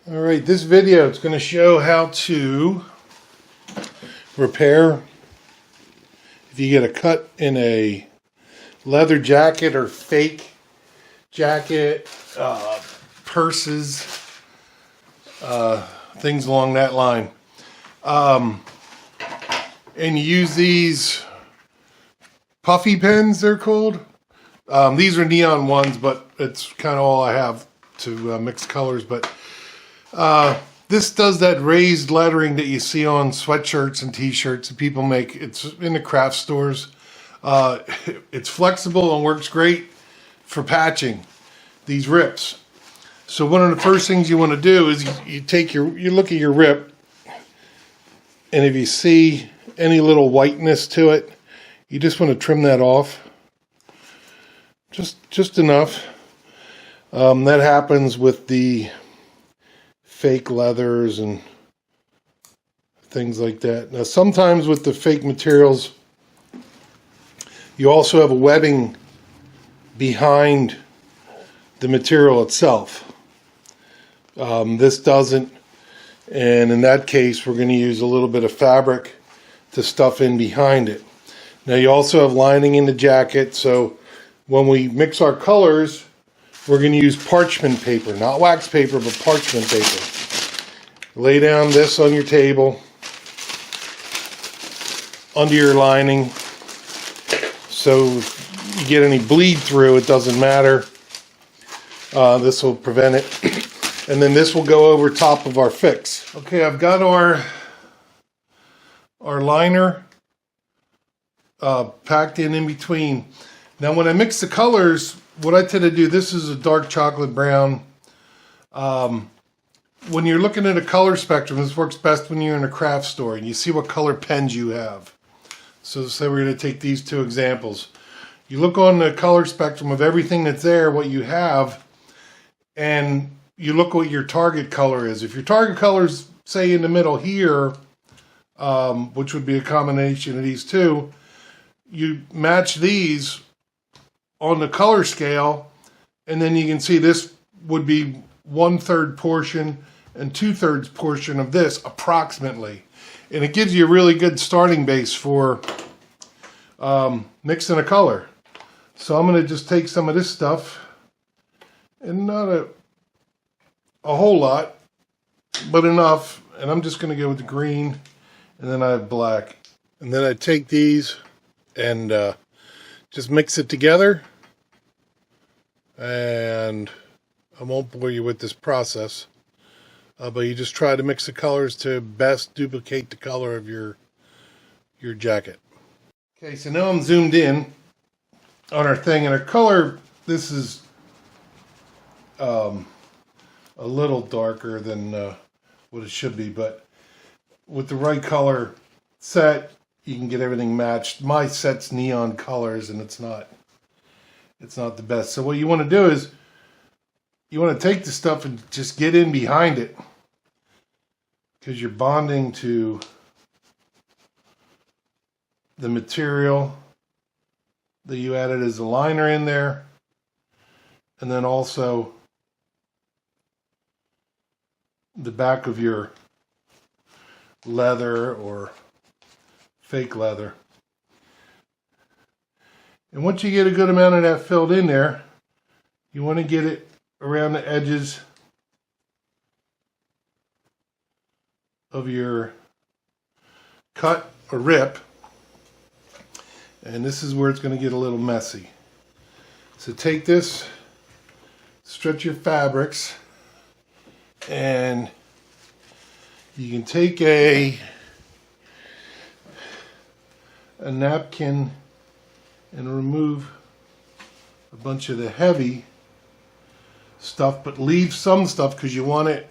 Alright, this video is going to show how to repair if you get a cut in a leather jacket or fake jacket, purses, things along that line. And you use these Puffy pens, they're called. These are neon ones, but it's kind of all I have to mix colors. But this does that raised lettering that you see on sweatshirts and t-shirts that people make. It's in the craft stores. It's flexible and works great for patching these rips. So one of the first things you want to do is you look at your rip, and if you see any little whiteness to it, you just want to trim that off. Just enough. That happens with the fake leathers and things like that. Now sometimes with the fake materials, you also have a webbing behind the material itself. This doesn't, and in that case we're going to use a little bit of fabric to stuff in behind it. Now you also have lining in the jacket, so when we mix our colors, we're going to use parchment paper, not wax paper, but parchment paper. Lay down this on your table, under your lining, so if you get any bleed through, it doesn't matter. This will prevent it. And then this will go over top of our fix. Okay, I've got our liner packed in between. Now when I mix the colors, what I tend to do, this is a dark chocolate brown. When you're looking at a color spectrum, this works best when you're in a craft store and you see what color pens you have. So say we're going to take these two examples. You look on the color spectrum of everything that's there, what you have, and you look what your target color is. If your target color is, say, in the middle here, which would be a combination of these two, you match these on the color scale, and then you can see this would be 1/3 portion and 2/3 portion of this approximately, and it gives you a really good starting base for mixing a color. So I'm going to just take some of this stuff, and not a whole lot, but enough, and I'm just going to go with the green, and then I have black, and then I take these and just mix it together. And I won't bore you with this process, but you just try to mix the colors to best duplicate the color of your jacket. Okay, so now I'm zoomed in on our thing, and our color, this is a little darker than what it should be, but with the right color set, you can get everything matched. My set's neon colors, and it's not the best. So what you want to do is you want to take the stuff and just get in behind it, because you're bonding to the material that you added as a liner in there, and then also the back of your leather or fake leather. And once you get a good amount of that filled in there, you want to get it around the edges of your cut or rip. And this is where it's going to get a little messy. So take this, stretch your fabrics, and you can take a napkin and remove a bunch of the heavy stuff, but leave some stuff because you want it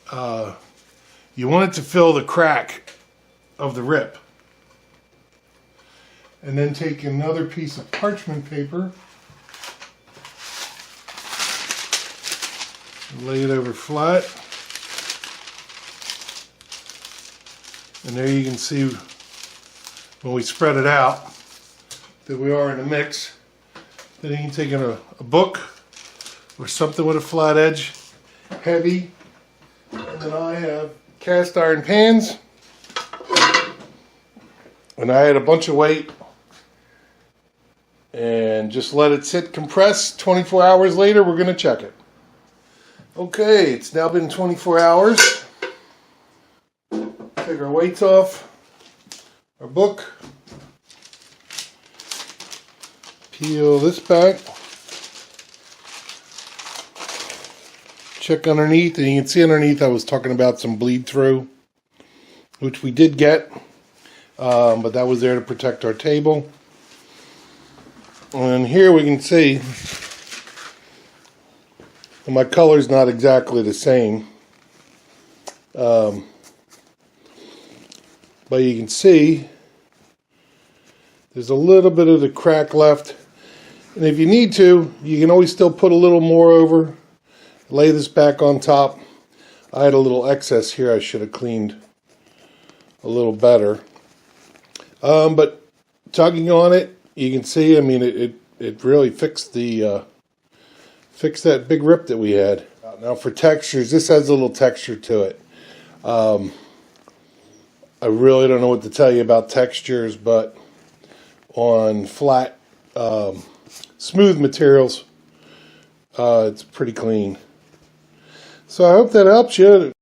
to fill the crack of the rip. And then take another piece of parchment paper and lay it over flat. And there you can see when we spread it out that we are in a mix. Then you can take in a book or something with a flat edge heavy. And then I have cast iron pans. And I had a bunch of weight. And just let it sit, compress. 24 hours later, we're going to check it. Okay, it's now been 24 hours. Take our weights off. Our book. Peel this back. Check underneath, and you can see underneath I was talking about some bleed through, which we did get, but that was there to protect our table. And here we can see, and my color's not exactly the same, but you can see there's a little bit of the crack left. And if you need to, you can always still put a little more over. Lay this back on top. I had a little excess here I should have cleaned a little better. But tugging on it, you can see, I mean, it really fixed that big rip that we had. Now for textures, this has a little texture to it. I really don't know what to tell you about textures, but on flat, smooth materials, it's pretty clean. So I hope that helps you.